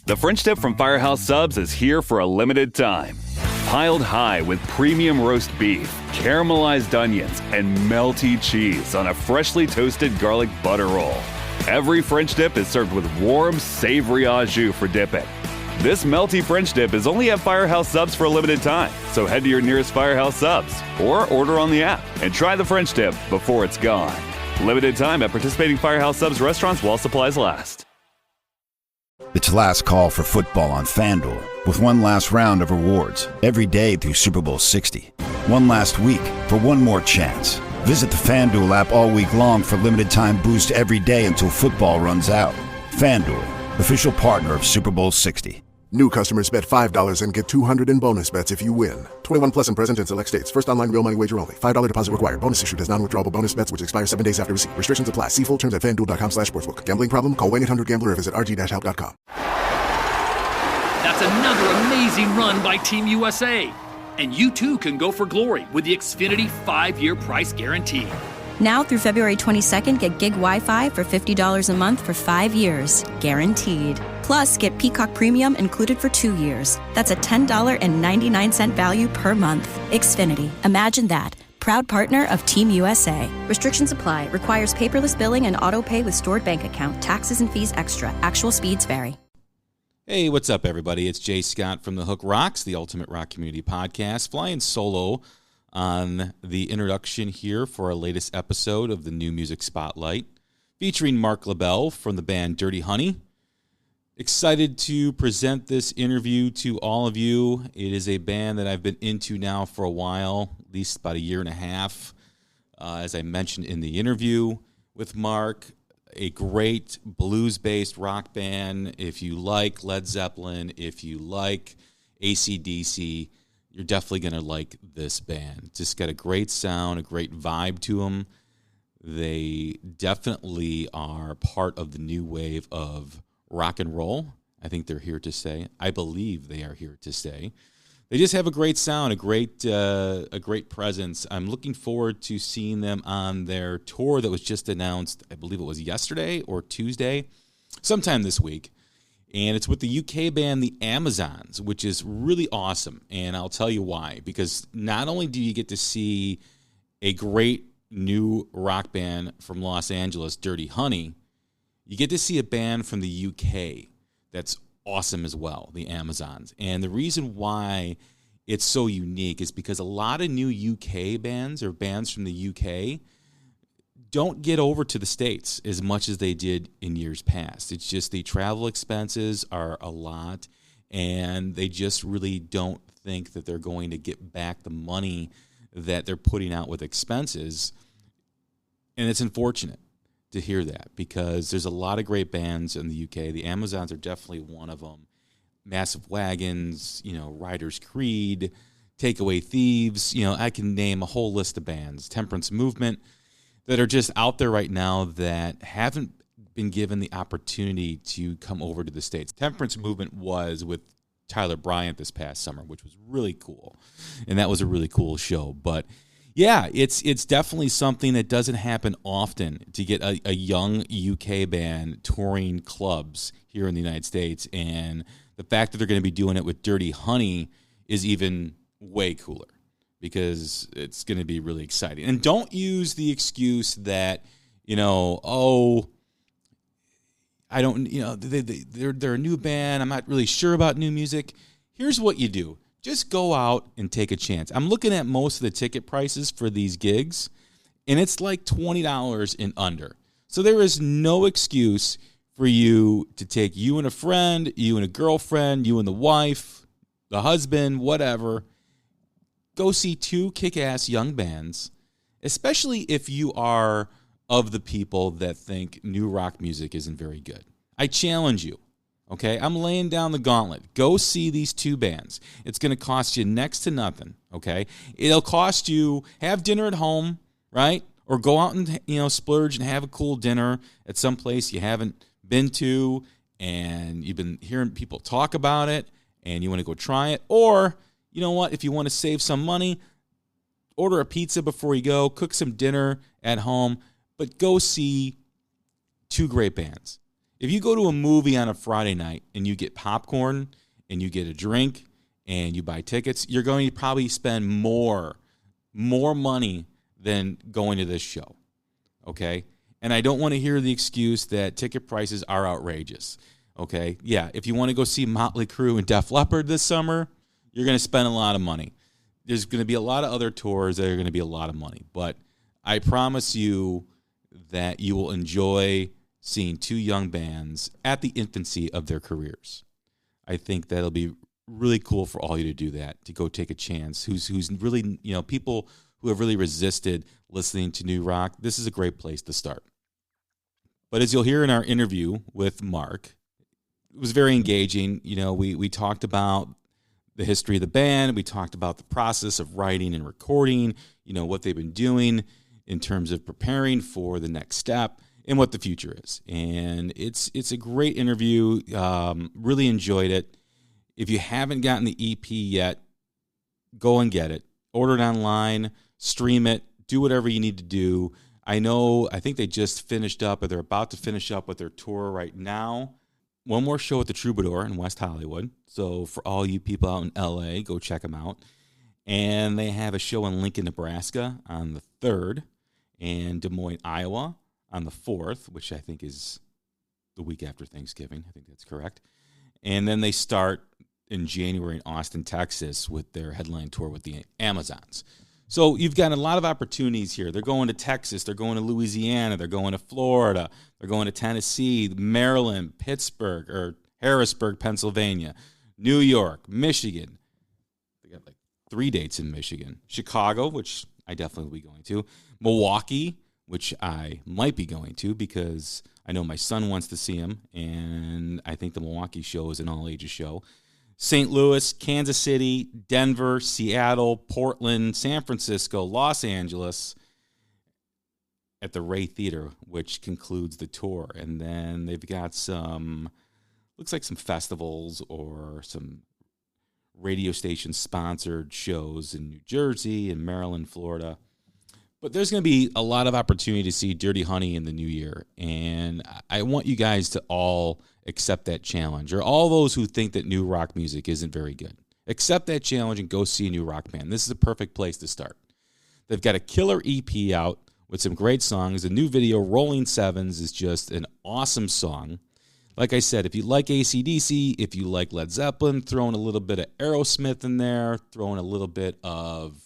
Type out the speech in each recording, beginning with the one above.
The French dip from Firehouse Subs is here for a limited time. Piled high with premium roast beef, caramelized onions, and melty cheese on a freshly toasted garlic butter roll. Every French dip is served with warm, savory au jus for dipping. This melty French dip is only at Firehouse Subs for a limited time, so head to your nearest Firehouse Subs or order on the app and try the French dip before it's gone. Limited time at participating Firehouse Subs restaurants while supplies last. It's last call for football on FanDuel, with one last round of rewards every day through Super Bowl 60. One last week for one more chance. Visit the FanDuel app all week long for limited time boost every day until football runs out. FanDuel, official partner of Super Bowl 60. New customers bet $5 and get $200 in bonus bets if you win. 21 plus and present in select states. First online real money wager only. $5 deposit required. Bonus issued as non-withdrawable bonus bets which expire 7 days after receipt. Restrictions apply. See full terms at FanDuel.com/sportsbook. Gambling problem? Call 1-800-GAMBLER or visit rg-help.com. That's another amazing run by Team USA. And you too can go for glory with the Xfinity 5-year price guarantee. Now through February 22nd, get gig Wi-Fi for $50 a month for 5 years, guaranteed. Plus, get Peacock Premium included for 2 years. That's a $10.99 value per month. Xfinity. Imagine that. Proud partner of Team USA. Restrictions apply. Requires paperless billing and auto pay with stored bank account. Taxes and fees extra. Actual speeds vary. Hey, what's up, everybody? It's Jay Scott from The Hook Rocks, the Ultimate Rock Community Podcast, flying solo on the introduction here for our latest episode of the New Music Spotlight, featuring Marc Labelle from the band Dirty Honey. Excited to present this interview to all of you. It is a band that I've been into now for a while, at least about a year and a half. As I mentioned in the interview with Marc, a great blues-based rock band. If you like Led Zeppelin, if you like AC/DC, you're definitely going to like this band. Just got a great sound, a great vibe to them. They definitely are part of the new wave of rock and roll. I think they're here to stay. I believe they are here to stay. They just have a great sound, a great presence. I'm looking forward to seeing them on their tour that was just announced. I believe it was yesterday or Tuesday, sometime this week. And it's with the UK band, the Amazons, which is really awesome. And I'll tell you why. Because not only do you get to see a great new rock band from Los Angeles, Dirty Honey, you get to see a band from the UK that's awesome as well, the Amazons. And the reason why it's so unique is because a lot of new UK bands or bands from the UK don't get over to the States as much as they did in years past. It's just the travel expenses are a lot, and they just really don't think that they're going to get back the money that they're putting out with expenses. And it's unfortunate to hear that because there's a lot of great bands in the UK. The Amazons are definitely one of them. Massive Wagons, Riders Creed, Takeaway Thieves. I can name a whole list of bands. Temperance Movement, that are just out there right now that haven't been given the opportunity to come over to the States. Temperance Movement was with Tyler Bryant this past summer, which was really cool. And that was a really cool show. But yeah, it's definitely something that doesn't happen often to get a young UK band touring clubs here in the United States. And the fact that they're going to be doing it with Dirty Honey is even way cooler, because it's going to be really exciting. And don't use the excuse that, I don't, they're a new band. I'm not really sure about new music. Here's what you do. Just go out and take a chance. I'm looking at most of the ticket prices for these gigs, and it's like $20 and under. So there is no excuse for you to take you and a friend, you and a girlfriend, you and the wife, the husband, whatever. Go see two kick-ass young bands, especially if you are of the people that think new rock music isn't very good. I challenge you, okay? I'm laying down the gauntlet. Go see these two bands. It's going to cost you next to nothing, okay? It'll cost you, have dinner at home, right? Or go out and, splurge and have a cool dinner at some place you haven't been to and you've been hearing people talk about it and you want to go try it. Or, you know what, if you want to save some money, order a pizza before you go, cook some dinner at home, but go see two great bands. If you go to a movie on a Friday night and you get popcorn and you get a drink and you buy tickets, you're going to probably spend more money than going to this show, okay? And I don't want to hear the excuse that ticket prices are outrageous, okay? Yeah, if you want to go see Motley Crue and Def Leppard this summer, you're going to spend a lot of money. There's going to be a lot of other tours that are going to be a lot of money. But I promise you that you will enjoy seeing two young bands at the infancy of their careers. I think that'll be really cool for all you to do that, to go take a chance. Who's really, people who have really resisted listening to new rock, this is a great place to start. But as you'll hear in our interview with Marc, it was very engaging. We talked about the history of the band. We talked about the process of writing and recording, what they've been doing in terms of preparing for the next step and what the future is. And it's a great interview. Really enjoyed it. If you haven't gotten the EP yet, go and get it. Order it online, stream it, do whatever you need to do. I think they just finished up, or they're about to finish up with their tour right now. One more show at the Troubadour in West Hollywood. So for all you people out in LA, go check them out. And they have a show in Lincoln, Nebraska on the 3rd, and Des Moines, Iowa on the 4th, which I think is the week after Thanksgiving. I think that's correct. And then they start in January in Austin, Texas with their headline tour with the Amazons. So you've got a lot of opportunities here. They're going to Texas. They're going to Louisiana. They're going to Florida. They're going to Tennessee, Maryland, Pittsburgh, or Harrisburg, Pennsylvania, New York, Michigan. They got like 3 dates in Michigan. Chicago, which I definitely will be going to. Milwaukee, which I might be going to because I know my son wants to see him, and I think the Milwaukee show is an all-ages show. St. Louis, Kansas City, Denver, Seattle, Portland, San Francisco, Los Angeles at the Ray Theater, which concludes the tour. And then they've got looks like some festivals or some radio station-sponsored shows in New Jersey and Maryland, Florida. But there's going to be a lot of opportunity to see Dirty Honey in the new year. And I want you guys to all accept that challenge, or all those who think that new rock music isn't very good. Accept that challenge and go see a new rock band. This is a perfect place to start. They've got a killer EP out with some great songs. The new video, Rolling Sevens, is just an awesome song. Like I said, if you like AC/DC, if you like Led Zeppelin, throwing a little bit of Aerosmith in there, throwing a little bit of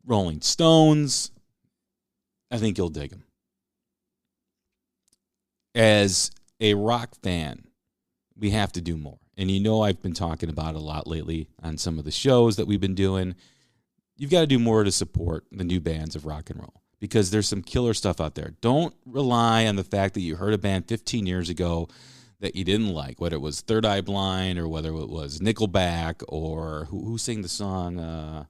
Rolling Stones, I think you'll dig them. As a rock fan, we have to do more. And I've been talking about it a lot lately on some of the shows that we've been doing. You've got to do more to support the new bands of rock and roll, because there's some killer stuff out there. Don't rely on the fact that you heard a band 15 years ago that you didn't like, whether it was Third Eye Blind or whether it was Nickelback or who sang the song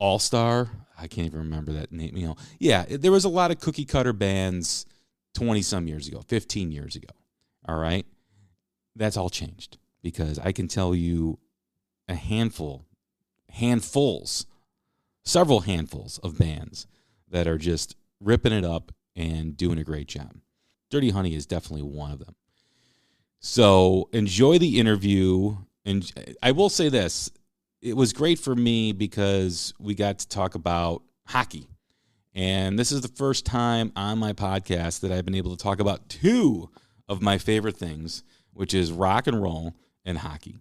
All Star. I can't even remember that name. Yeah, there was a lot of cookie cutter bands 20-some years ago, 15 years ago, all right? That's all changed, because I can tell you several handfuls of bands that are just ripping it up and doing a great job. Dirty Honey is definitely one of them. So enjoy the interview. And I will say this, it was great for me because we got to talk about hockey. And this is the first time on my podcast that I've been able to talk about two of my favorite things, which is rock and roll and hockey.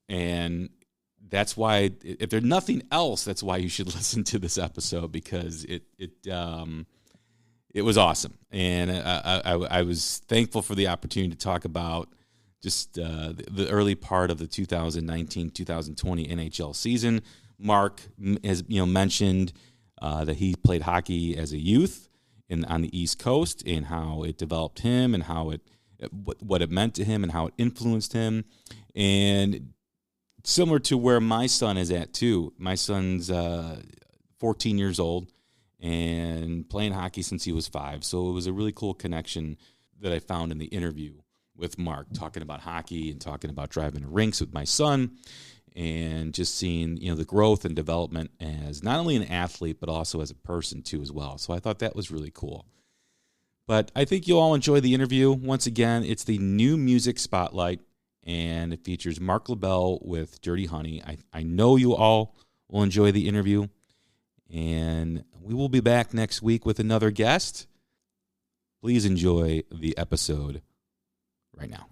And that's why, if there's nothing else, that's why you should listen to this episode, because it was awesome. And I was thankful for the opportunity to talk about just the early part of the 2019-2020 NHL season. Marc has mentioned that he played hockey as a youth on the East Coast, and how it developed him, and how what it meant to him, and how it influenced him. And similar to where my son is at too. My son's 14 years old and playing hockey since he was 5. So it was a really cool connection that I found in the interview with Marc, talking about hockey and talking about driving to rinks with my son, and just seeing the growth and development as not only an athlete but also as a person too as well. So I thought that was really cool. But I think you'll all enjoy the interview. Once again, it's the New Music Spotlight, and it features Marc Labelle with Dirty Honey. I know you all will enjoy the interview, and we will be back next week with another guest. Please enjoy the episode right now.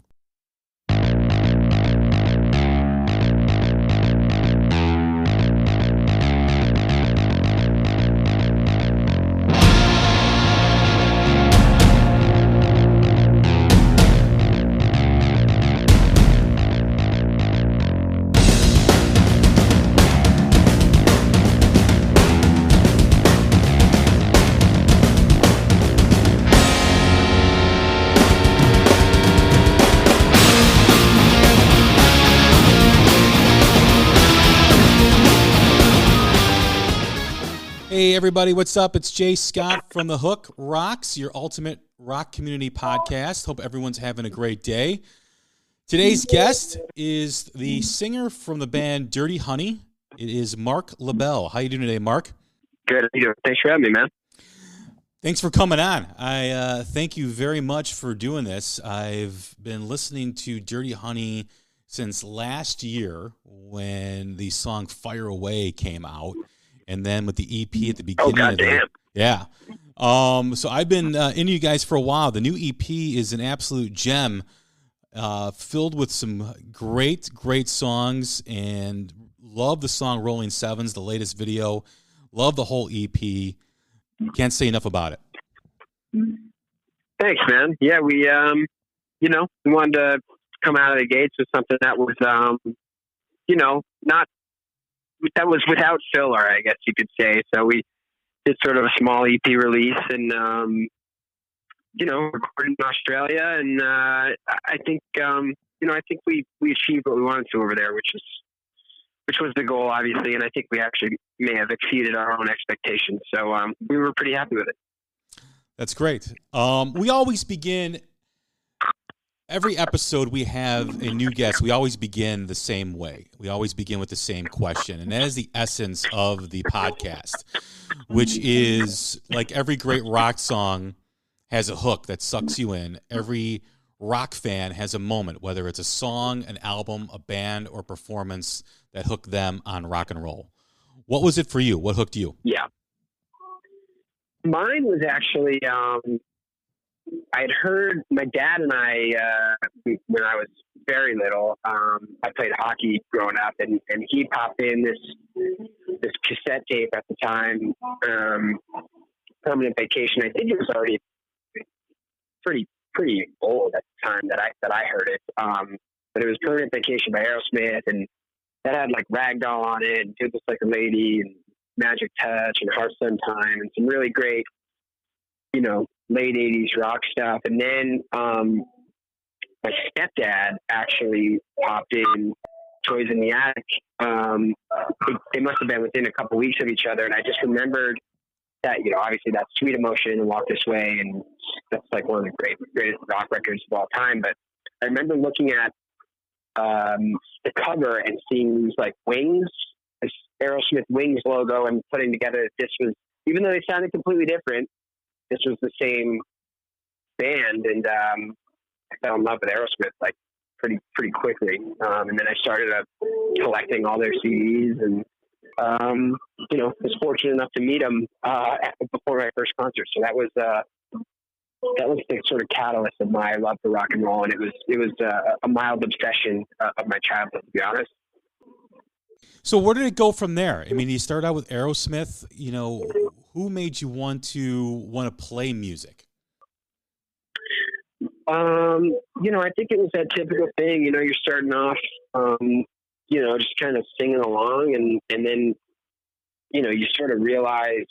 Hey, everybody, what's up? It's Jay Scott from The Hook Rocks, your ultimate rock community podcast. Hope everyone's having a great day. Today's guest is the singer from the band Dirty Honey. It is Marc Labelle. How you doing today, Marc? Good. Thanks for having me, man. Thanks for coming on. I thank you very much for doing this. I've been listening to Dirty Honey since last year when the song Fire Away came out. And then with the EP at the beginning of it. Yeah. So I've been into you guys for a while. The new EP is an absolute gem, filled with some great songs, and love the song Rolling Sevens, the latest video. Love the whole EP. Can't say enough about it. Thanks, man. Yeah, we wanted to come out of the gates with something that was, that was without filler, I guess you could say. So we did sort of a small EP release and, recorded in Australia. And I think we achieved what we wanted to over there, which was the goal, obviously. And I think we actually may have exceeded our own expectations. So we were pretty happy with it. That's great. We always begin... Every episode we have a new guest, we always begin the same way. We always begin with the same question. And that is the essence of the podcast, which is like every great rock song has a hook that sucks you in. Every rock fan has a moment, whether it's a song, an album, a band, or performance that hooked them on rock and roll. What was it for you? What hooked you? Yeah. Mine was actually... I'd heard my dad and I, when I was very little, I played hockey growing up, and he popped in this cassette tape at the time, Permanent Vacation. I think it was already pretty old at the time that I heard it. But it was Permanent Vacation by Aerosmith, and that had like Ragdoll on it, and Do This Like a Lady, and Magic Touch, and Heart Sometime, and some really great, late 80s rock stuff. And then my stepdad actually popped in Toys in the Attic. They must have been within a couple weeks of each other, and I just remembered that, obviously that's Sweet Emotion and Walk This Way, and that's like one of the greatest rock records of all time. But I remember looking at the cover and seeing these like wings, this Aerosmith Wings logo, and putting together that this was, even though they sounded completely different, this was the same band, and I fell in love with Aerosmith like pretty quickly. And then I started collecting all their CDs, and was fortunate enough to meet them before my first concert. So that was the sort of catalyst of my love for rock and roll, and it was a mild obsession of my childhood, to be honest. So where did it go from there? I mean, you started out with Aerosmith. Who made you want to play music? I think it was that typical thing. You're starting off, just kind of singing along, and then, you sort of realize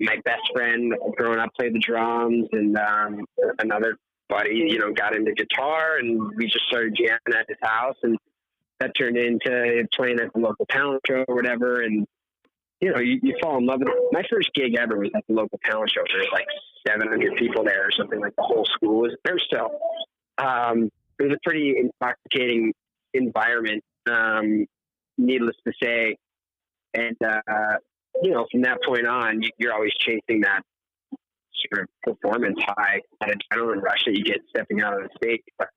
my best friend growing up played the drums, and another buddy, got into guitar, and we just started jamming at his house, and that turned into playing at the local talent show or whatever, and you fall in love with it. My first gig ever was at the local talent show. There was like 700 people there or something, like the whole school was there still. It was a pretty intoxicating environment, needless to say. And, from that point on, you're always chasing that sort of performance high, that adrenaline rush that you get stepping out on the stage. But,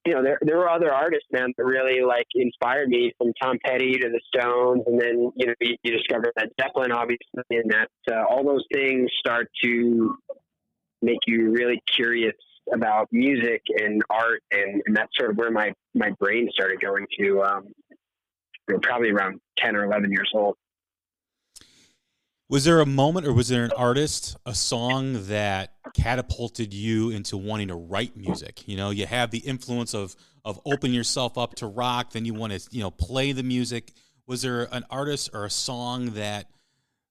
you know, there were other artists, man, that really like inspired me, from Tom Petty to the Stones. And then, you know, you discover that Zeppelin, obviously, and that all those things start to make you really curious about music and art. And that's sort of where my brain started going to, you know, probably around 10 or 11 years old. Was there a moment, or was there an artist, a song that catapulted you into wanting to write music? You know, you have the influence of opening yourself up to rock, then you want to, you know, play the music. Was there an artist or a song that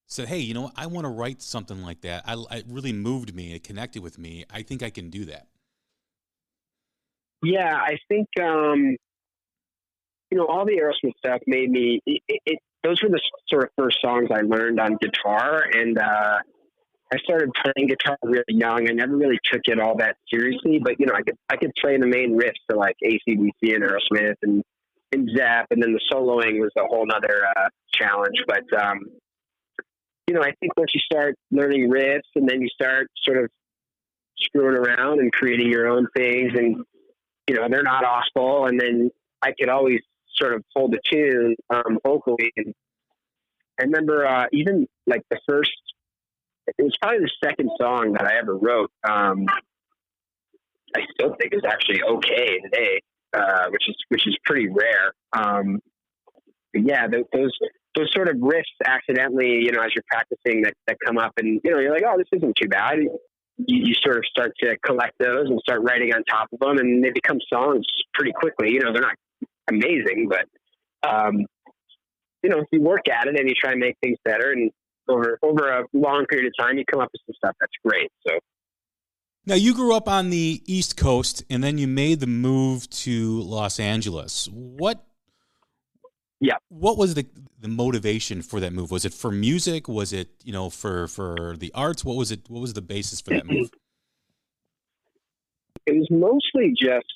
said, hey, you know what, I want to write something like that. It really moved me. It connected with me. I think I can do that. Yeah, I think, you know, all the Aerosmith stuff made me, those were the sort of first songs I learned on guitar. And I started playing guitar really young. I never really took it all that seriously, but, you know, I could play the main riffs to like AC/DC and Aerosmith and Zepp, and then the soloing was a whole nother challenge. But, you know, I think once you start learning riffs and then you start sort of screwing around and creating your own things, and, you know, they're not awful. And then I could always sort of hold a tune vocally. And I remember even like the first, it was probably the second song that I ever wrote. I still think is actually okay today, which is pretty rare. But yeah, those sort of riffs accidentally, you know, as you're practicing that come up, and, you know, you're like, oh, this isn't too bad. You sort of start to collect those and start writing on top of them, and they become songs pretty quickly. You know, they're not amazing, but, you know, if you work at it and you try and make things better, and over a long period of time, you come up with some stuff that's great. So. Now, you grew up on the East Coast, and then you made the move to Los Angeles. What was the motivation for that move? Was it for music? Was it, you know, for the arts? What was it? What was the basis for that move? It was mostly just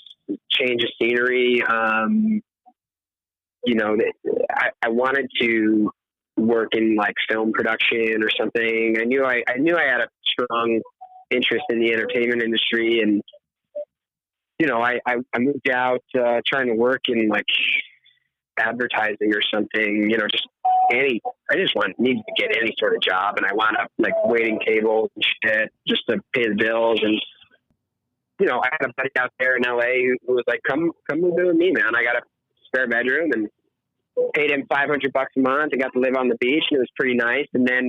change of scenery. You know, I wanted to work in like film production or something. I knew I had a strong interest in the entertainment industry, and, you know, I moved out trying to work in like advertising or something, you know, I just needed to get any sort of job, and I wound up like waiting tables and shit just to pay the bills. And, you know, I had a buddy out there in LA who was like, come move in with me, man. I got a spare bedroom, and paid him $500 a month. I got to live on the beach, and it was pretty nice. And then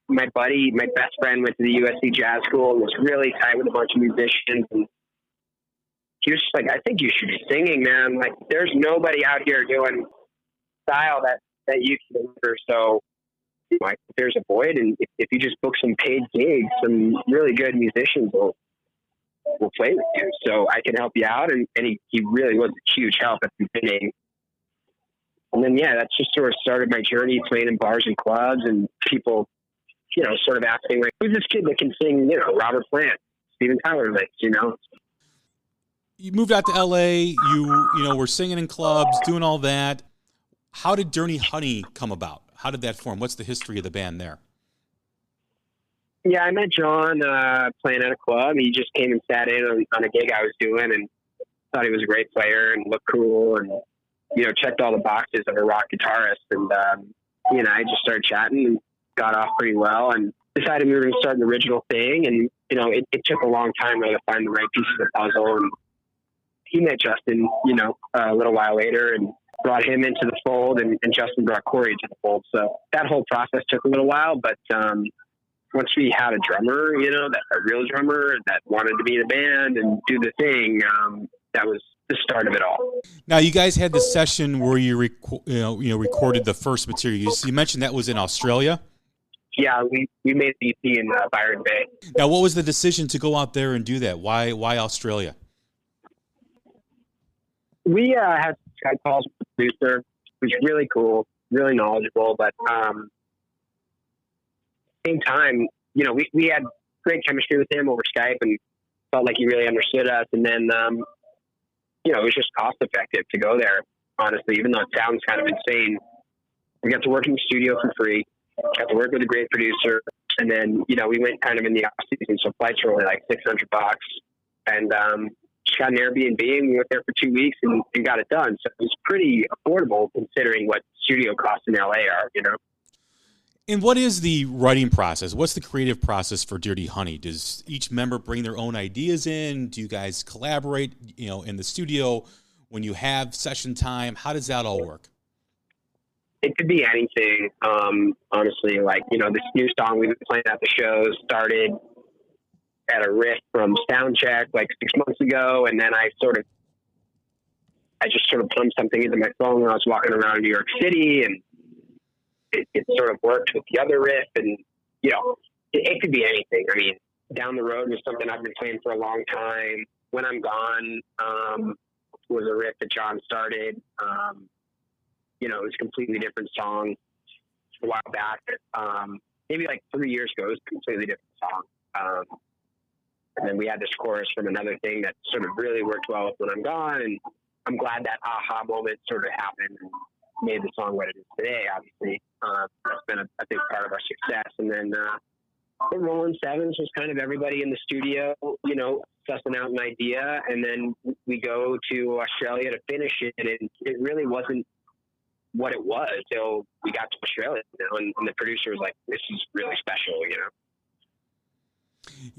my best friend, went to the USC Jazz School and was really tight with a bunch of musicians. And he was just like, I think you should be singing, man. Like, there's nobody out here doing style that you can deliver. So, you know, there's a void, and if you just book some paid gigs, some really good musicians will play with you. So I can help you out. And he really was a huge help at the beginning. And then, yeah, that's just sort of started my journey playing in bars and clubs, and people, you know, sort of asking, like, who's this kid that can sing, you know, Robert Plant, Steven Tyler licks, you know? You moved out to LA, you know, were singing in clubs, doing all that. How did Dirty Honey come about? How did that form? What's the history of the band there? Yeah, I met John playing at a club. He just came and sat in on a gig I was doing, and thought he was a great player and looked cool, and, you know, checked all the boxes of a rock guitarist. And he and I just started chatting and got off pretty well, and decided we were going to start an original thing. And, you know, it took a long time to find the right pieces of the puzzle. And he met Justin, you know, a little while later, and brought him into the fold, and Justin brought Corey into the fold. So that whole process took a little while, but once we had a drummer, you know, a real drummer that wanted to be in the band and do the thing, that was the start of it all. Now, you guys had the session where you recorded the first material. You mentioned that was in Australia. Yeah, we made the EP in Byron Bay. Now, what was the decision to go out there and do that? Why Australia? We had Skype calls with the producer, who's really cool, really knowledgeable, but same time, you know, we had great chemistry with him over Skype, and felt like he really understood us. And then, you know, it was just cost effective to go there, honestly, even though it sounds kind of insane. We got to work in the studio for free, got to work with a great producer, And then, you know, we went kind of in the off season, so flights were only like $600, and just got an Airbnb, and we went there for 2 weeks and got it done. So it was pretty affordable considering what studio costs in LA are, you know. And what is the writing process? What's the creative process for Dirty Honey? Does each member bring their own ideas in? Do you guys collaborate, you know, in the studio when you have session time? How does that all work? It could be anything, honestly. Like, you know, this new song we've been playing at the shows started at a riff from Soundcheck like 6 months ago, and then I just sort of pumped something into my phone when I was walking around New York City, and it sort of worked with the other riff, and, you know, it could be anything. I mean, Down the Road was something I've been playing for a long time. When I'm Gone was a riff that John started. You know, it was a completely different song a while back. Maybe like 3 years ago, it was a completely different song. And then we had this chorus from another thing that sort of really worked well with When I'm Gone, and I'm glad that aha moment sort of happened and made the song what it is today, obviously. That's been a big part of our success. And then the Rolling Sevens was kind of everybody in the studio, you know, sussing out an idea, and then we go to Australia to finish it, and it really wasn't what it was till we got to Australia, you know, and the producer was like, this is really special, you know.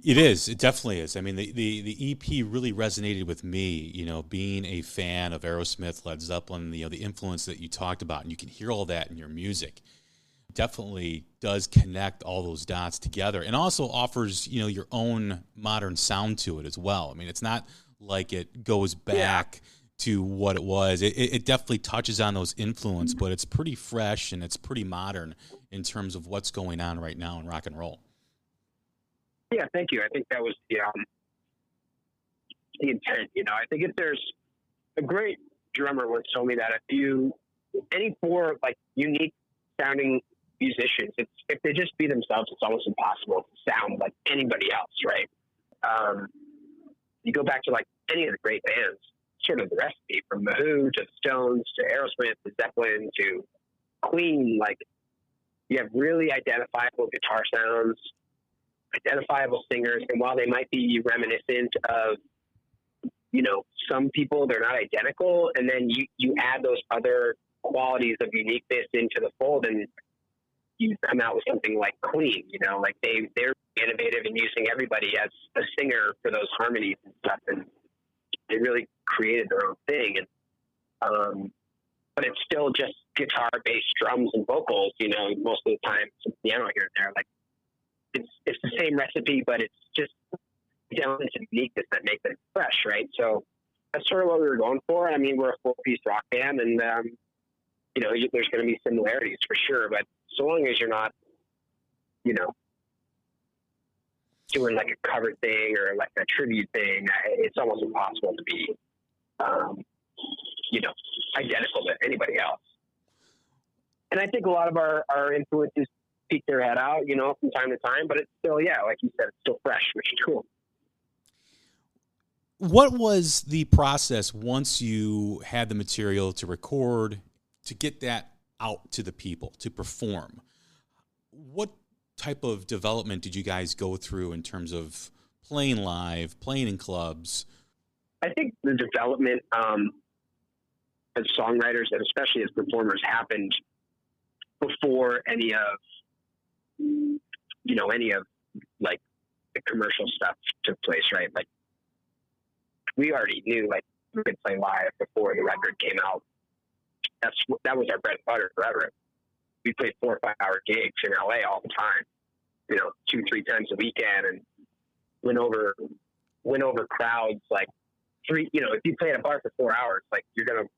It is. It definitely is. I mean, the EP really resonated with me, you know, being a fan of Aerosmith, Led Zeppelin, you know, the influence that you talked about, and you can hear all that in your music. Definitely does connect all those dots together, and also offers, you know, your own modern sound to it as well. I mean, it's not like it goes back to what it was. It definitely touches on those influence, but it's pretty fresh and it's pretty modern in terms of what's going on right now in rock and roll. Yeah, thank you. I think that was the intent. You know, I think if there's a great drummer once told me that any four like unique sounding musicians, if they just be themselves, it's almost impossible to sound like anybody else, right? You go back to like any of the great bands, sort of the recipe from The Who to the Stones to Aerosmith to Zeppelin to Queen. Like, you have really identifiable guitar sounds, identifiable singers, and while they might be reminiscent of, you know, some people, they're not identical, and then you add those other qualities of uniqueness into the fold, and you come out with something like Queen, you know, like they're innovative in using everybody as a singer for those harmonies and stuff, and they really created their own thing. And but it's still just guitar, bass, drums, and vocals, you know, most of the time, some piano here and there. Like, it's the same recipe, but it's just elements of uniqueness that make them fresh, right? So that's sort of what we were going for. I mean, we're a full-piece rock band, and you know, there's going to be similarities for sure, but so long as you're not, you know, doing like a cover thing or like a tribute thing, it's almost impossible to be, you know, identical to anybody else. And I think a lot of our influences peek their head out, you know, from time to time, but it's still, yeah, like you said, it's still fresh, which is cool. What was the process once you had the material to record, to get that out to the people, to perform? What type of development did you guys go through in terms of playing live, playing in clubs? I think the development as songwriters and especially as performers happened before any of like the commercial stuff took place, right? Like, we already knew like we could play live before the record came out. That was our bread and butter forever. We played 4 or 5 hour gigs in LA all the time, you know, 2-3 times a weekend, and went over crowds like three. You know, if you play at a bar for 4 hours, like, you're gonna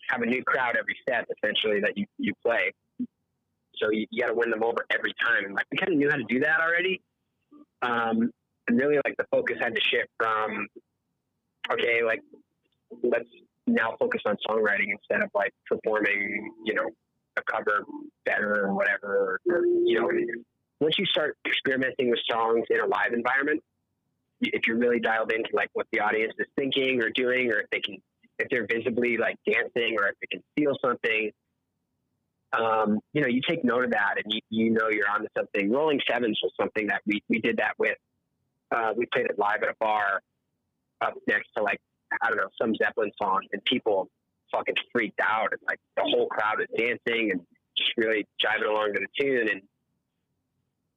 have a new crowd every set essentially that you play. So you got to win them over every time. And like, we kind of knew how to do that already. And really, like, the focus had to shift from, okay, like, let's now focus on songwriting instead of like performing, you know, a cover better or whatever. Or, you know, once you start experimenting with songs in a live environment, if you're really dialed into like what the audience is thinking or doing, or if they're visibly like dancing, or if they can feel something, you take note of that, and you know you're onto something. Rolling Sevens was something that we did that with. We played it live at a bar up next to, like, I don't know, some Zeppelin song, and people fucking freaked out, and like the whole crowd was dancing and just really jiving along to the tune. And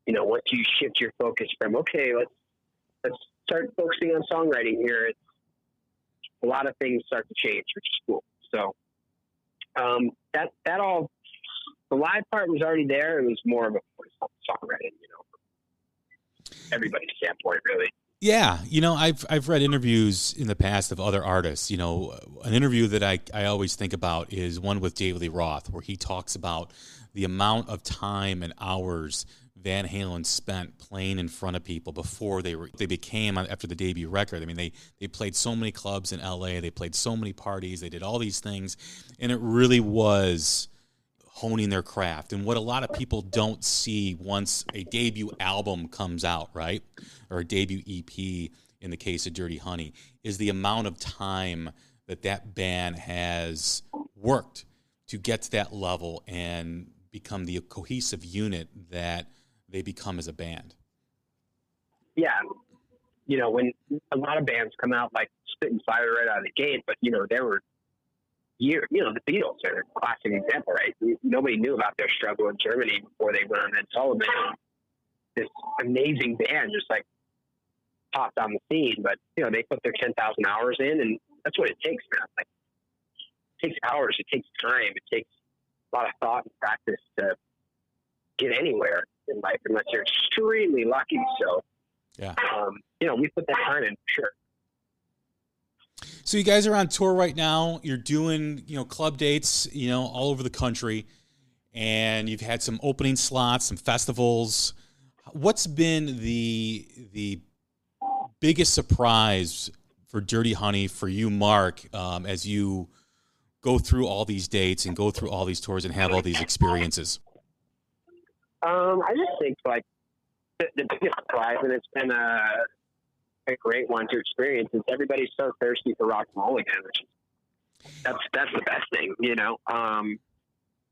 once you shift your focus from, okay, let's start focusing on songwriting here, it's a lot of things start to change, which is cool. So that all, the live part was already there. It was more of a focus on songwriting, everybody's standpoint, really. Yeah, I've read interviews in the past of other artists. An interview that I always think about is one with David Lee Roth, where he talks about the amount of time and hours Van Halen spent playing in front of people before they became, after the debut record. I mean, they played so many clubs in LA, they played so many parties, they did all these things, and it really was honing their craft. And what a lot of people don't see once a debut album comes out, right, or a debut EP in the case of Dirty Honey, is the amount of time that band has worked to get to that level and become the cohesive unit that they become as a band. Yeah. When a lot of bands come out like spitting fire right out of the gate, but there were years, the Beatles are a classic example, right? Nobody knew about their struggle in Germany before they went on Ed Sullivan. This amazing band just like popped on the scene, but they put their 10,000 hours in, and that's what it takes, man. Like, it takes hours, it takes time, it takes a lot of thought and practice to get anywhere in life, unless you're extremely lucky. So, yeah, we put that time in, for sure. So you guys are on tour right now. You're doing, club dates, all over the country, and you've had some opening slots, some festivals. What's been the biggest surprise for Dirty Honey for you, Mark, as you go through all these dates and go through all these tours and have all these experiences? I just think like the biggest surprise, and it's been a great one to experience, is everybody's so thirsty for rock and roll again, which is, that's the best thing,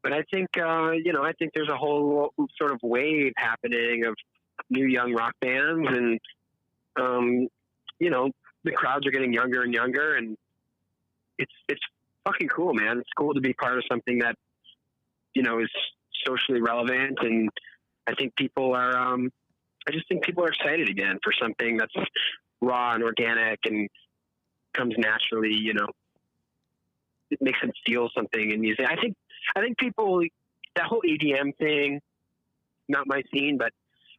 But I think, I think there's a whole sort of wave happening of new young rock bands, and, the crowds are getting younger and younger, and it's fucking cool, man. It's cool to be part of something that, is socially relevant. And I think people are, I just think people are excited again for something that's raw and organic and comes naturally, it makes them feel something in music. I think people, that whole EDM thing, not my scene, but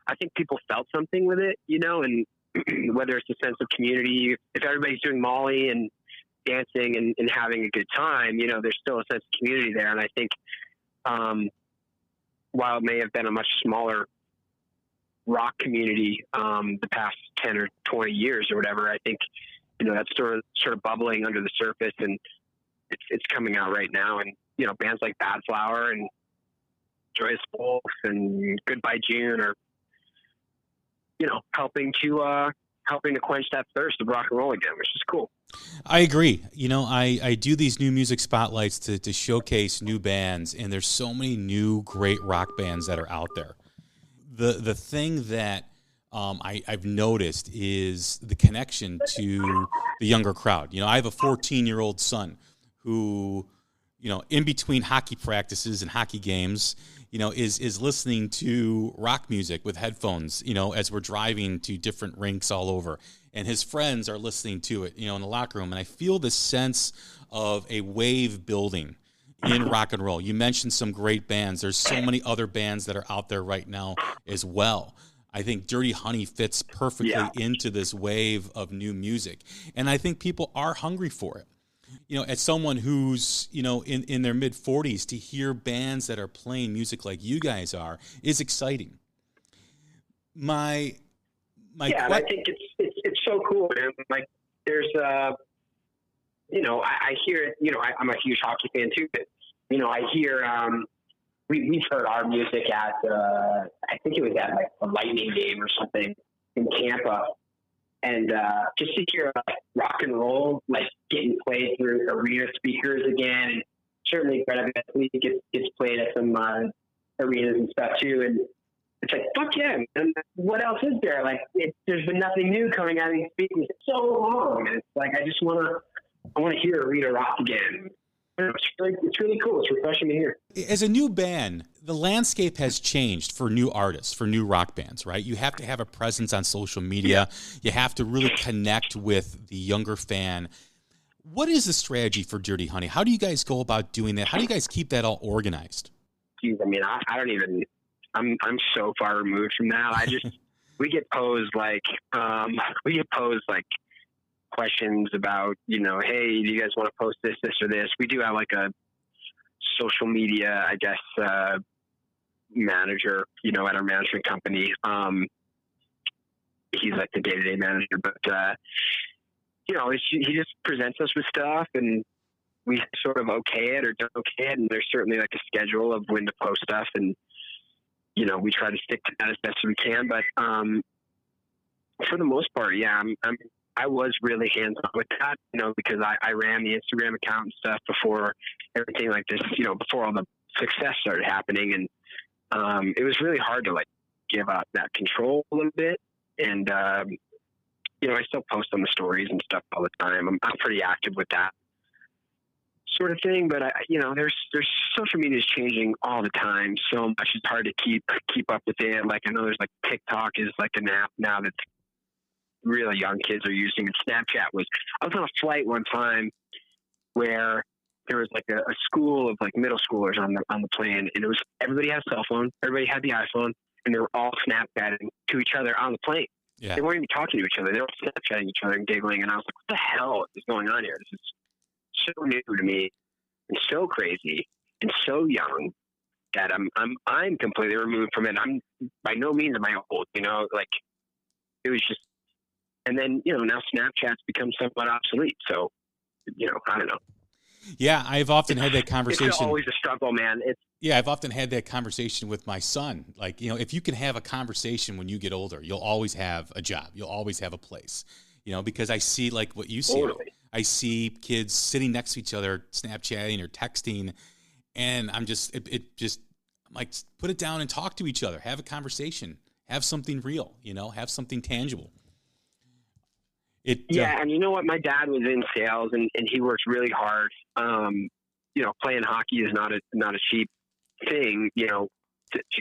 I think people felt something with it, and whether it's a sense of community, if everybody's doing Molly and dancing and having a good time, there's still a sense of community there. And I think, while it may have been a much smaller rock community, the past 10 or 20 years or whatever, I think, that's sort of bubbling under the surface, and it's coming out right now. And, bands like Bad Flower and Joyous Wolf and Goodbye June are, helping to quench that thirst of rock and roll again, which is cool. I agree. I do these new music spotlights to showcase new bands, and there's so many new great rock bands that are out there. The thing that I've noticed is the connection to the younger crowd. I have a 14-year-old son who, in between hockey practices and hockey games, is listening to rock music with headphones, as we're driving to different rinks all over. And his friends are listening to it, in the locker room. And I feel this sense of a wave building in rock and roll. You mentioned some great bands. There's so many other bands that are out there right now as well. I think Dirty Honey fits perfectly into this wave of new music. And I think people are hungry for it. As someone who's, in their mid-40s, to hear bands that are playing music like you guys are is exciting. I think it's so cool, man. Like, there's, I hear it, I'm a huge hockey fan too, but, I hear, we've heard our music at, I think it was at like a Lightning game or something in Tampa. And just to hear rock and roll like getting played through arena speakers again, and certainly Greta Van Fleet gets played at some at these speakers so long, and it's like I want to hear Rita rock again. It's really cool. It's refreshing to hear. As a new band, the landscape has changed for new artists, for new rock bands, right? You have to have a presence on social media. You have to really connect with the younger fan. What is the strategy for Dirty Honey? How do you guys go about doing that? How do you guys keep that all organized? Geez, I mean, I don't even. I'm so far removed from that. We get posed like questions about, hey, do you guys want to post this or this? We do have like a social media, I guess, manager, at our management company. He's like the day-to-day manager, but, he just presents us with stuff and we sort of okay it or don't okay it. And there's certainly like a schedule of when to post stuff. And, we try to stick to that as best as we can. But for the most part, yeah, I was really hands-on with that, because I ran the Instagram account and stuff before everything like this, before all the success started happening. And it was really hard to like give up that control a little bit. And, I still post on the stories and stuff all the time. I'm pretty active with that sort of thing, but there's social media is changing all the time so much. It's hard to keep up with it. Like I know there's like TikTok is like an app now that really young kids are using, and Snapchat I was on a flight one time where there was like a school of like middle schoolers on the plane, and it was everybody had a cell phone, everybody had the iPhone, and they were all Snapchatting to each other on the plane. Yeah. They weren't even talking to each other. They were Snapchatting each other and giggling, and I was like, what the hell is going on here? This is so new to me and so crazy and so young that I'm completely removed from it. I'm by no means am I old, like it was just, and then, now Snapchat's become somewhat obsolete. So, I don't know. Yeah, I've often had that conversation. It's always a struggle, man. I've often had that conversation with my son. Like, if you can have a conversation when you get older, you'll always have a job. You'll always have a place, because I see like what you see. Totally. I see kids sitting next to each other, Snapchatting or texting, and I'm just, I'm like, put it down and talk to each other. Have a conversation. Have something real, have something tangible. And you know what? My dad was in sales and he works really hard. Playing hockey is not a cheap thing, to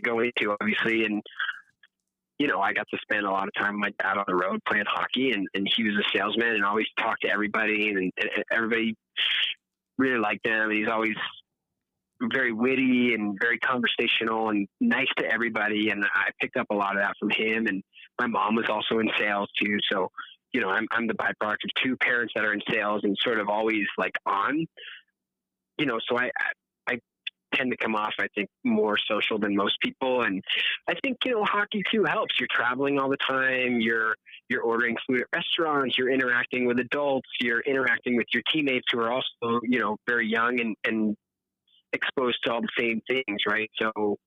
go into, obviously. And, I got to spend a lot of time with my dad on the road playing hockey, and he was a salesman and always talked to everybody, and everybody really liked him. And he's always very witty and very conversational and nice to everybody. And I picked up a lot of that from him. And my mom was also in sales too. So, I'm the byproduct of two parents that are in sales and sort of always like on, so I tend to come off, I think, more social than most people. And I think, hockey too helps. You're traveling all the time. You're ordering food at restaurants. You're interacting with adults. You're interacting with your teammates who are also, very young and exposed to all the same things. Right. So,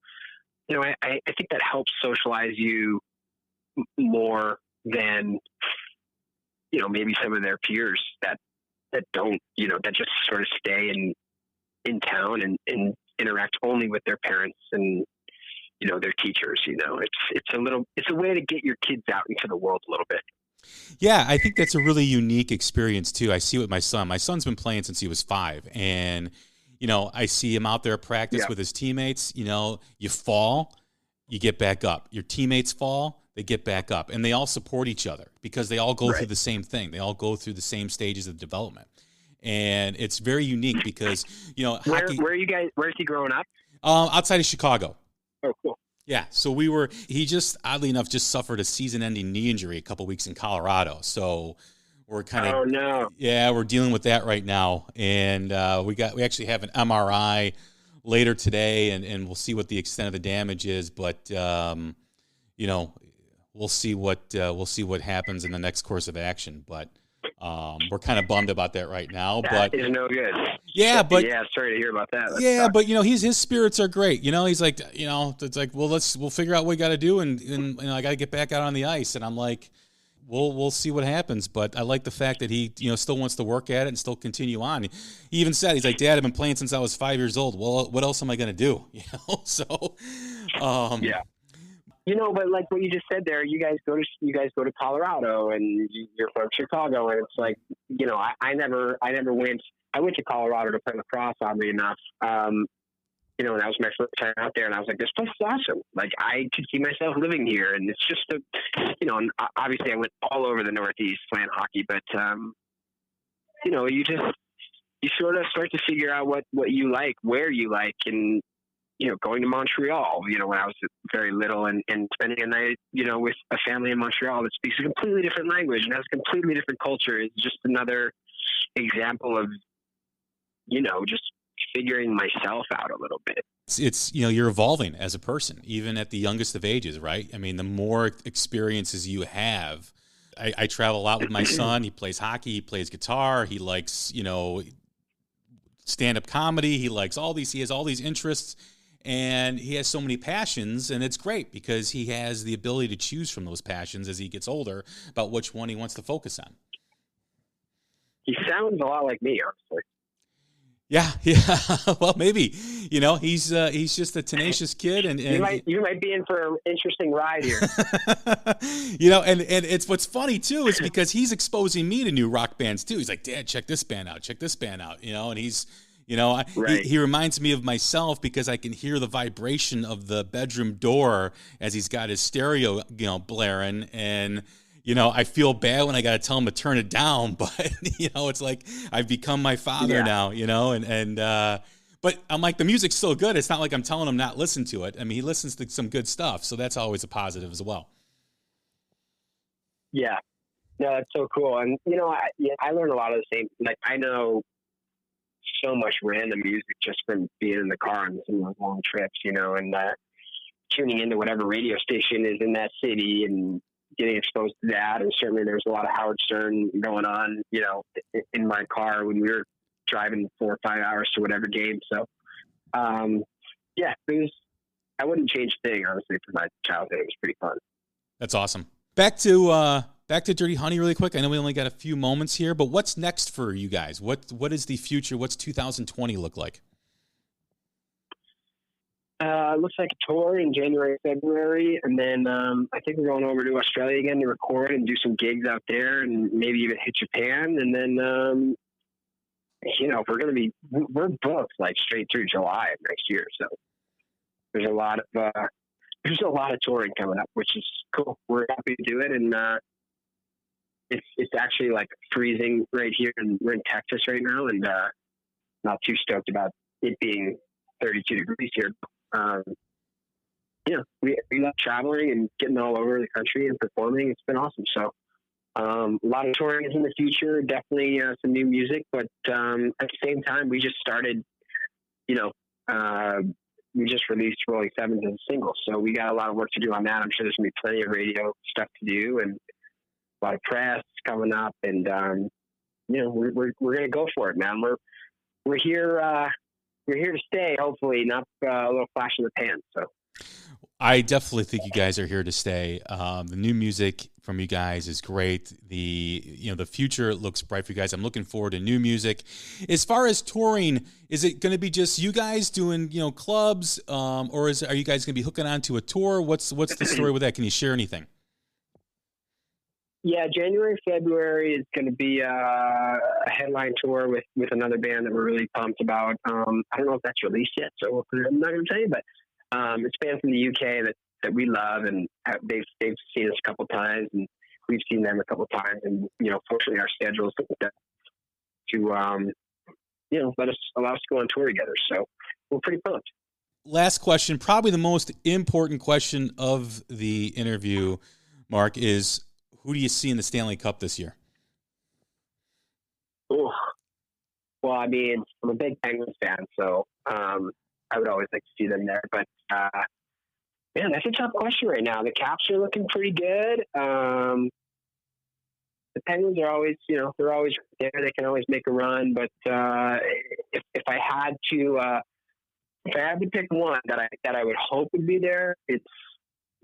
I think that helps socialize you more than, maybe some of their peers that don't, that just sort of stay in town and interact only with their parents and, their teachers. It's a way to get your kids out into the world a little bit. Yeah, I think that's a really unique experience too. I see it with my son. My son's been playing since he was 5, and I see him out there at practice with his teammates. You fall, you get back up. Your teammates fall, they get back up, and they all support each other because they all go through the same thing. They all go through the same stages of development. And it's very unique because, hockey, where is he growing up? Outside of Chicago. Oh, cool. Yeah. So he just, oddly enough, just suffered a season-ending knee injury a couple weeks in Colorado. So we're kind of, we're dealing with that right now. And we actually have an MRI later today, and we'll see what the extent of the damage is. But, we'll see what happens in the next course of action. But we're kind of bummed about that right now. That is no good. Yeah, but sorry to hear about that. But his spirits are great. He's like, it's like, well, we'll figure out what we got to do, and I got to get back out on the ice. And I'm like, we'll see what happens. But I like the fact that he, still wants to work at it and still continue on. He even said, he's like, Dad, I've been playing since I was 5 years old. Well, what else am I going to do? So, But like what you just said there, you guys go to Colorado, and you're from Chicago, and it's like, I never went. I went to Colorado to play lacrosse, oddly enough. And that was my first time out there, and I was like, this place is awesome. Like, I could see myself living here, and it's just and obviously I went all over the Northeast playing hockey, but you sort of start to figure out what you like, where you like, and going to Montreal, when I was very little, and spending a night, with a family in Montreal that speaks a completely different language and has a completely different culture is just another example of, just figuring myself out a little bit. It's you're evolving as a person, even at the youngest of ages, right? I mean, the more experiences you have, I travel a lot with my son. He plays hockey, he plays guitar, he likes, stand-up comedy, he has all these interests. And he has so many passions, and it's great because he has the ability to choose from those passions as he gets older about which one he wants to focus on. He sounds a lot like me, honestly. Yeah. Well, maybe. He's just a tenacious kid, and you might be in for an interesting ride here. And it's what's funny too is because he's exposing me to new rock bands too. He's like, Dad, check this band out, and he's. Right. He reminds me of myself because I can hear the vibration of the bedroom door as he's got his stereo, blaring. And, I feel bad when I got to tell him to turn it down. But, it's like I've become my father now, but I'm like, the music's still good. It's not like I'm telling him not listen to it. I mean, he listens to some good stuff. So that's always a positive as well. Yeah. No, that's so cool. And, I learned a lot of the same. Like, I know so much random music just from being in the car on some of those long trips, and tuning into whatever radio station is in that city and getting exposed to that. And certainly there was a lot of Howard Stern going on, in my car when we were driving 4 or 5 hours to whatever game. So, I wouldn't change a thing, honestly, for my childhood. It was pretty fun. That's awesome. Back to Dirty Honey really quick. I know we only got a few moments here, but what's next for you guys? What is the future? What's 2020 look like? Looks like a tour in January, February, and then I think we're going over to Australia again to record and do some gigs out there, and maybe even hit Japan. And then, we're booked like straight through July of next year. So there's a lot of touring coming up, which is cool. We're happy to do it, and it's actually like freezing right here, and we're in Texas right now, and not too stoked about it being 32 degrees here. We love traveling and getting all over the country and performing. It's been awesome. So a lot of touring is in the future, definitely some new music, but at the same time, we just started, we just released Rolling Sevens as a single. So we got a lot of work to do on that. I'm sure there's going to be plenty of radio stuff to do and a lot of press coming up. And, we're going to go for it, man. We're here to stay, hopefully, not a little flash in the pan. So I definitely think you guys are here to stay. The new music from you guys is great. The future looks bright for you guys. I'm looking forward to new music. As far as touring, is it going to be just you guys doing clubs, or are you guys going to be hooking on to a tour? What's the story with that? Can you share anything? Yeah, January, February is going to be a headline tour with another band that we're really pumped about. I don't know if that's released yet, so I'm not going to tell you, but it's a band from the UK that we love, and they've seen us a couple times, and we've seen them a couple times, and fortunately our schedules to allow us to go on tour together. So we're pretty pumped. Last question, probably the most important question of the interview, Mark, is who do you see in the Stanley Cup this year? Ooh. Well, I mean, I'm a big Penguins fan, so I would always like to see them there. But, man, that's a tough question right now. The Caps are looking pretty good. The Penguins are always, they're always there. They can always make a run. But if I had to pick one that I would hope would be there, it's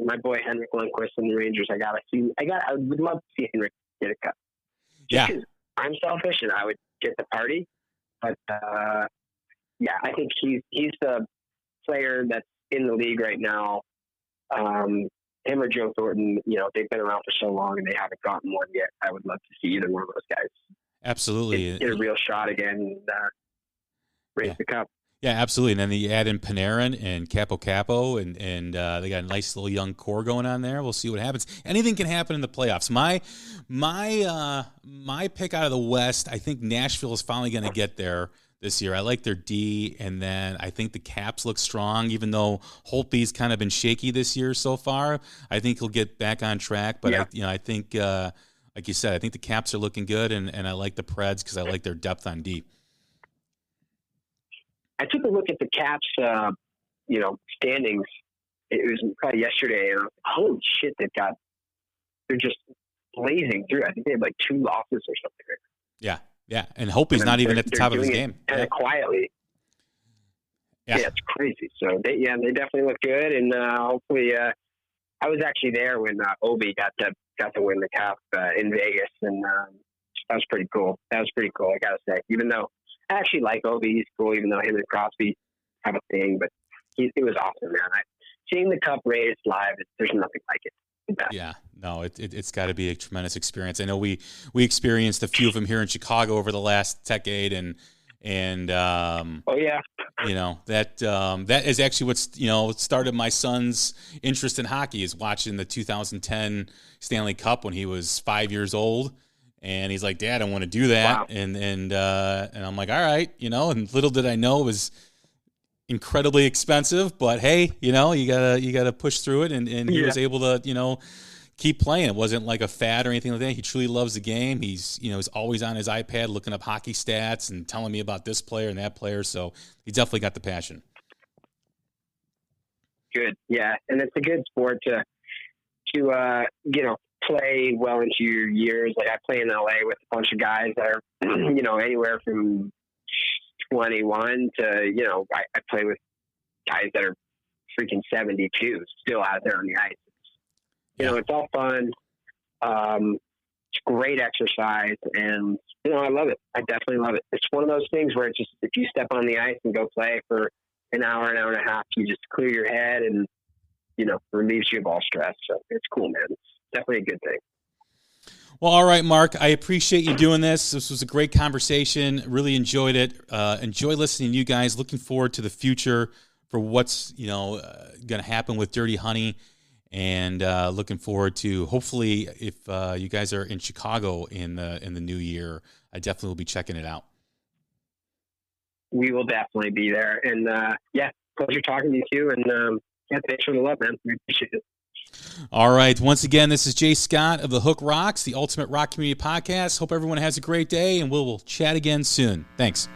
my boy Henrik Lundqvist and the Rangers. I would love to see Henrik get a cup. Just 'cause I'm selfish and I would get the party, but I think he's the player that's in the league right now him or Joe Thornton, they've been around for so long and they haven't gotten one yet. I would love to see either one of those guys absolutely get a real shot again and raise the cup. Yeah, absolutely. And then you add in Panarin and Capo, and they got a nice little young core going on there. We'll see what happens. Anything can happen in the playoffs. My pick out of the West, I think Nashville is finally going to get there this year. I like their D, and then I think the Caps look strong, even though Holtby's kind of been shaky this year so far. I think he'll get back on track, but I think, like you said, I think the Caps are looking good, and I like the Preds because I like their depth on D. I took a look at the Caps, standings. It was probably yesterday, and I was like, holy shit, they're just blazing through. I think they have like 2 losses or something. Yeah, and Holtby's not even at the top of his game. Kind of quietly. Yeah, it's crazy. So they definitely look good, and hopefully, I was actually there when Obi got to win the cup in Vegas, and that was pretty cool. I gotta say, even though I actually like Obi, he's cool, even though him and Crosby have a thing, but it was awesome, man. Seeing the cup raised live, there's nothing like it. Yeah, no, it's got to be a tremendous experience. I know we experienced a few of them here in Chicago over the last decade, and that is actually what started my son's interest in hockey, is watching the 2010 Stanley Cup when he was 5 years old, and he's like, Dad, I want to do that. Wow. And I'm like, all right, and little did I know it was incredibly expensive, but hey, you gotta push through it, and he was able to keep playing. It wasn't like a fad or anything like that. He truly loves the game. He's he's always on his iPad looking up hockey stats and telling me about this player and that player, so he definitely got the passion. Good. Yeah, and it's a good sport to play well into your years. Like I play in LA with a bunch of guys that are anywhere from 21 to, I play with guys that are freaking 72 still out there on the ice. It's all fun. It's great exercise, and, I love it. I definitely love it. It's one of those things where it's just, if you step on the ice and go play for an hour and a half, you just clear your head and, relieves you of all stress. So it's cool, man. It's definitely a good thing. Well, all right, Mark, I appreciate you doing this. This was a great conversation. Really enjoyed it. Enjoy listening to you guys. Looking forward to the future for what's, going to happen with Dirty Honey. And looking forward to, hopefully, if you guys are in Chicago in the new year, I definitely will be checking it out. We will definitely be there. And, pleasure talking to you too. And, thanks for the love, man. We appreciate it. All right. Once again, this is Jay Scott of the Hook Rocks, the Ultimate Rock Community Podcast. Hope everyone has a great day, and we'll chat again soon. Thanks.